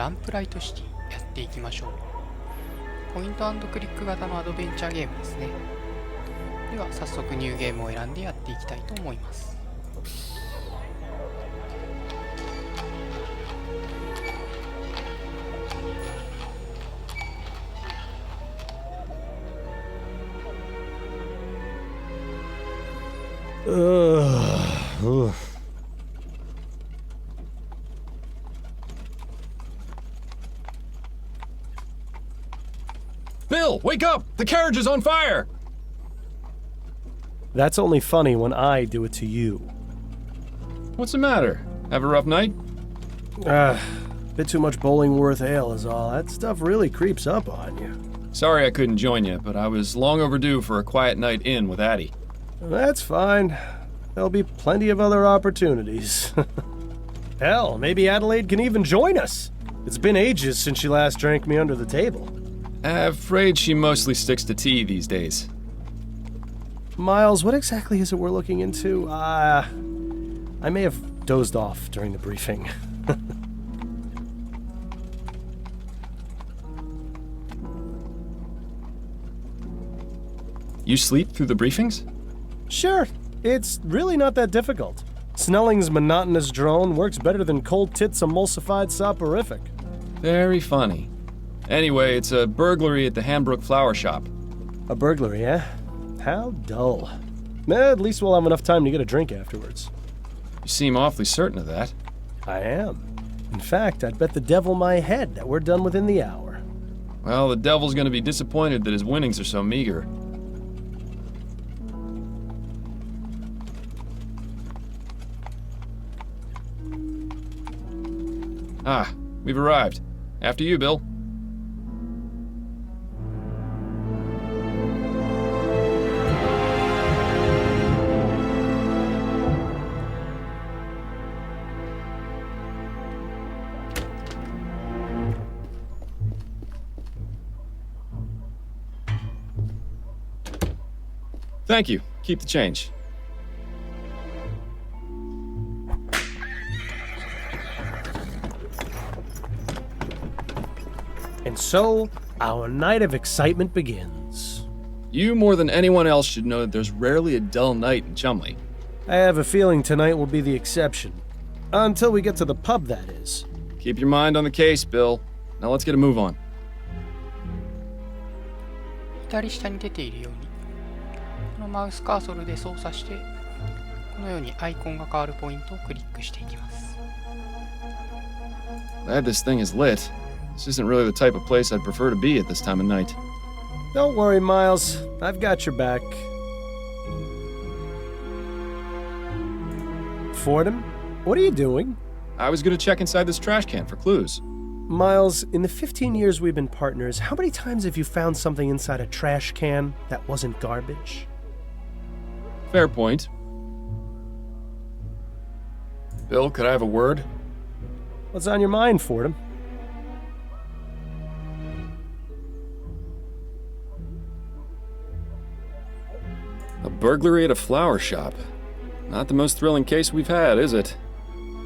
ランプライトシティやっていきましょう。ポイントアンドクリック型のアドベンチャーゲームですね。では早速ニューゲームを選んでやっていきたいと思います。Bill, wake up! The carriage is on fire! That's only funny when I do it to you. What's the matter? Have a rough night? Bit too much Bollingworth ale is all. That stuff really creeps up on you. Sorry I couldn't join you, but I was long overdue for a quiet night in with Addie. That's fine. There'll be plenty of other opportunities. Hell, maybe Adelaide can even join us. It's been ages since she last drank me under the table. Afraid she mostly sticks to tea these days. Miles, what exactly is it we're looking into? I may have dozed off during the briefing. You sleep through the briefings? Sure, it's really not that difficult. Snelling's monotonous drone works better than Cold Tit's emulsified soporific. Very funny. Anyway, it's a burglary at the Hanbrook Flower Shop. A burglary, eh? How dull. At least we'll have enough time to get a drink afterwards. You seem awfully certain of that. I am. In fact, I'd bet the devil my head that we're done within the hour. Well, the devil's gonna be disappointed that his winnings are so meager. Ah, we've arrived. After you, Bill. Thank you. Keep the change. And so, our night of excitement begins. You more than anyone else should know that there's rarely a dull night in Chumley. I have a feeling tonight will be the exception. Until we get to the pub, that is. Keep your mind on the case, Bill. Now let's get a move on. 左下に出ているように、このマウスカーソルで操作して、このようにアイコンが変わるポイントをクリックしていきます。Glad this thing is lit. This isn't really the type of place I'd prefer to be at this time of night. Don't worry, Miles. I've got your back. Fordham, what are you doing? I was gonna check inside this trash can for clues. Miles, in the 15 years we've been partners, how many times have you found something inside a trash can that wasn't garbage? Fair point. Bill, could I have a word? What's on your mind, Fordham? A burglary at a flower shop. Not the most thrilling case we've had, is it?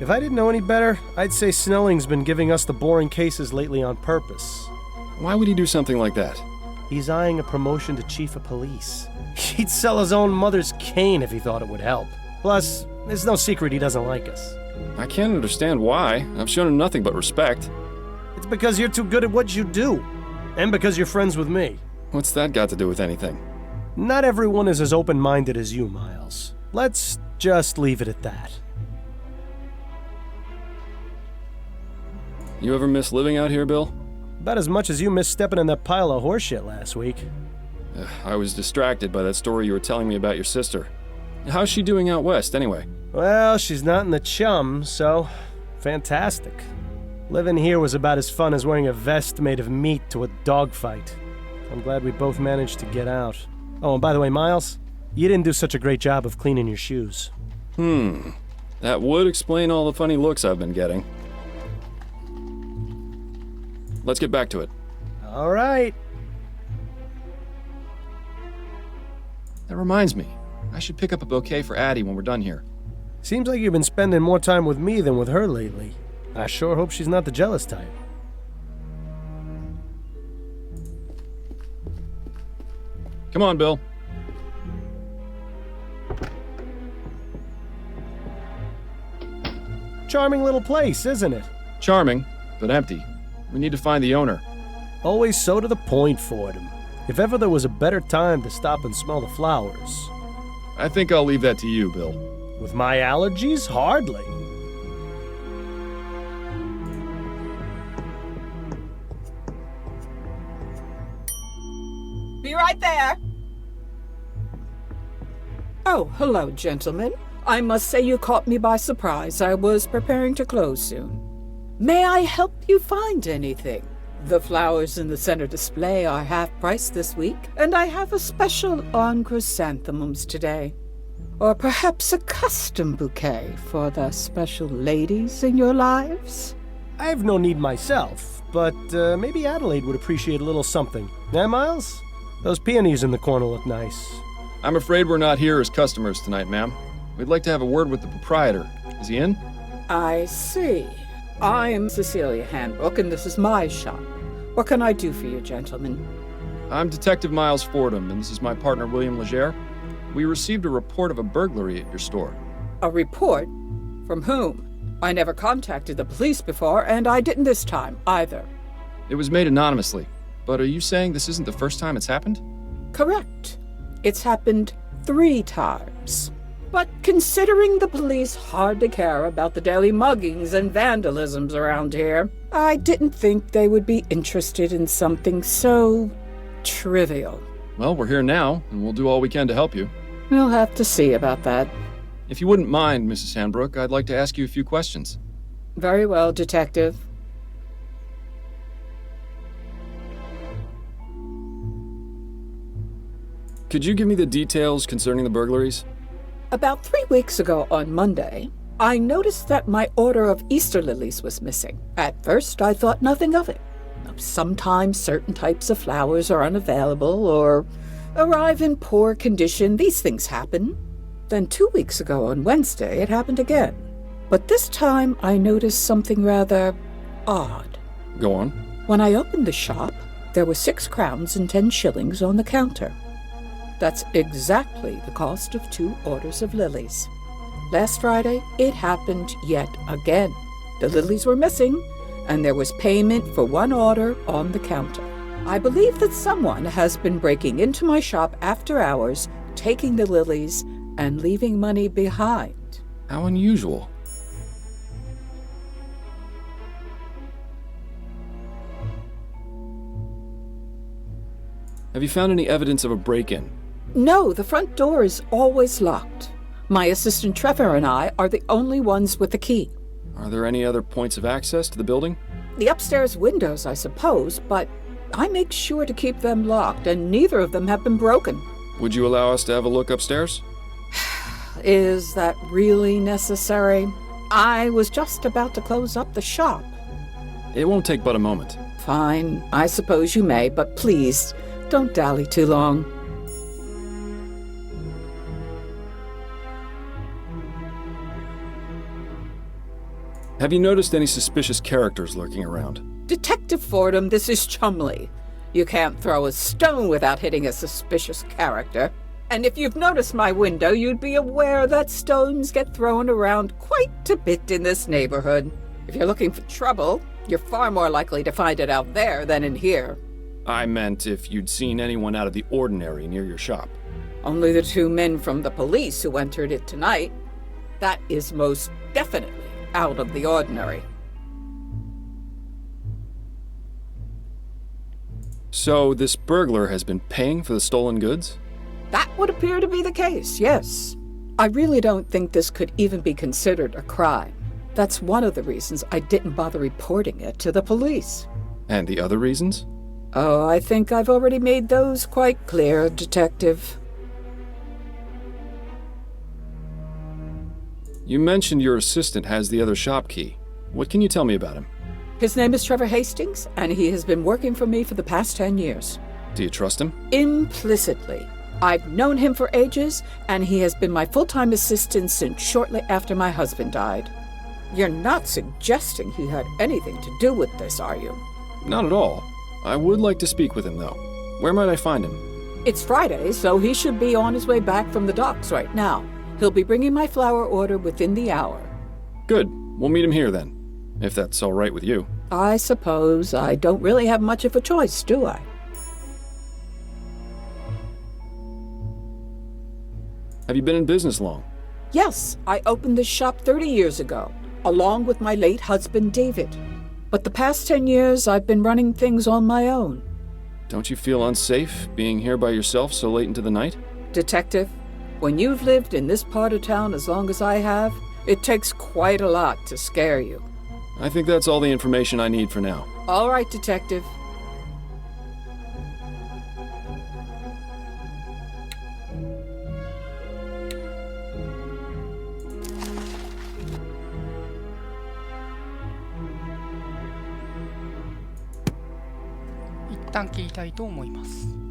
If I didn't know any better, I'd say Snelling's been giving us the boring cases lately on purpose. Why would he do something like that? He's eyeing a promotion to chief of police. He'd sell his own mother's cane if he thought it would help. Plus, it's no secret he doesn't like us. I can't understand why. I've shown him nothing but respect. It's because you're too good at what you do. And because you're friends with me. What's that got to do with anything? Not everyone is as open-minded as you, Miles. Let's just leave it at that. You ever miss living out here, Bill? About as much as you missed stepping in that pile of horseshit last week. I was distracted by that story you were telling me about your sister. How's she doing out west, anyway? Well, she's not in the chum, so fantastic. Living here was about as fun as wearing a vest made of meat to a dogfight. I'm glad we both managed to get out. Oh, and by the way, Miles, you didn't do such a great job of cleaning your shoes. That would explain all the funny looks I've been getting. Let's get back to it. All right. That reminds me. I should pick up a bouquet for Addie when we're done here. Seems like you've been spending more time with me than with her lately. I sure hope she's not the jealous type. Come on, Bill. Charming little place, isn't it? Charming, but empty. We need to find the owner. Always so to the point, Fordham. If ever there was a better time to stop and smell the flowers. I think I'll leave that to you, Bill. With my allergies, hardly. Be right there. Oh, hello, gentlemen. I must say you caught me by surprise. I was preparing to close soon. May I help you find anything? The flowers in the center display are half price this week, and I have a special on chrysanthemums today. Or perhaps a custom bouquet for the special ladies in your lives? I have no need myself, but maybe Adelaide would appreciate a little something. Eh, Miles? Those peonies in the corner look nice. I'm afraid we're not here as customers tonight, ma'am. We'd like to have a word with the proprietor. Is he in? I see. I'm Cecilia Handbook, and this is my shop. What can I do for you, gentlemen? I'm Detective Miles Fordham, and this is my partner, William Legere. We received a report of a burglary at your store. A report? From whom? I never contacted the police before, and I didn't this time, either. It was made anonymously. But are you saying this isn't the first time it's happened? Correct. It's happened 3 times. But considering the police hardly care about the daily muggings and vandalisms around here, I didn't think they would be interested in something so trivial. Well, we're here now, and we'll do all we can to help you. We'll have to see about that. If you wouldn't mind, Mrs. Handbrook, I'd like to ask you a few questions. Very well, Detective. Could you give me the details concerning the burglaries? About 3 weeks ago on Monday, I noticed that my order of Easter lilies was missing. At first, I thought nothing of it. Sometimes certain types of flowers are unavailable or arrive in poor condition. These things happen. Then 2 weeks ago on Wednesday, it happened again. But this time, I noticed something rather odd. Go on. When I opened the shop, there were 6 crowns and 10 shillings on the counter. That's exactly the cost of 2 orders of lilies. Last Friday, it happened yet again. The lilies were missing, and there was payment for 1 order on the counter. I believe that someone has been breaking into my shop after hours, taking the lilies, and leaving money behind. How unusual. Have you found any evidence of a break-in? No, the front door is always locked. My assistant Trevor and I are the only ones with the key. Are there any other points of access to the building? The upstairs windows, I suppose, but I make sure to keep them locked, and neither of them have been broken. Would you allow us to have a look upstairs? Is that really necessary? I was just about to close up the shop. It won't take but a moment. Fine, I suppose you may, but please, don't dally too long. Have you noticed any suspicious characters lurking around? Detective Fordham, this is Chumley. You can't throw a stone without hitting a suspicious character. And if you've noticed my window, you'd be aware that stones get thrown around quite a bit in this neighborhood. If you're looking for trouble, you're far more likely to find it out there than in here. I meant if you'd seen anyone out of the ordinary near your shop. Only the 2 men from the police who entered it tonight. That is most definitely out of the ordinary. So this burglar has been paying for the stolen goods? That would appear to be the case, yes. I really don't think this could even be considered a crime. That's one of the reasons I didn't bother reporting it to the police. And the other reasons? Oh, I think I've already made those quite clear, Detective. You mentioned your assistant has the other shop key. What can you tell me about him? His name is Trevor Hastings, and he has been working for me for the past 10 years. Do you trust him? Implicitly. I've known him for ages, and he has been my full-time assistant since shortly after my husband died. You're not suggesting he had anything to do with this, are you? Not at all. I would like to speak with him, though. Where might I find him? It's Friday, so he should be on his way back from the docks right now. He'll be bringing my flower order within the hour. Good. We'll meet him here then, if that's all right with you. I suppose I don't really have much of a choice, do I? Have you been in business long? Yes, I opened this shop 30 years ago, along with my late husband, David. But the past 10 years, I've been running things on my own. Don't you feel unsafe being here by yourself so late into the night? Detective, when you've lived in this part of town as long as I have, it takes quite a lot to scare you. I think that's all the information I need for now. All right, Detective. Itan 切りたいと思います。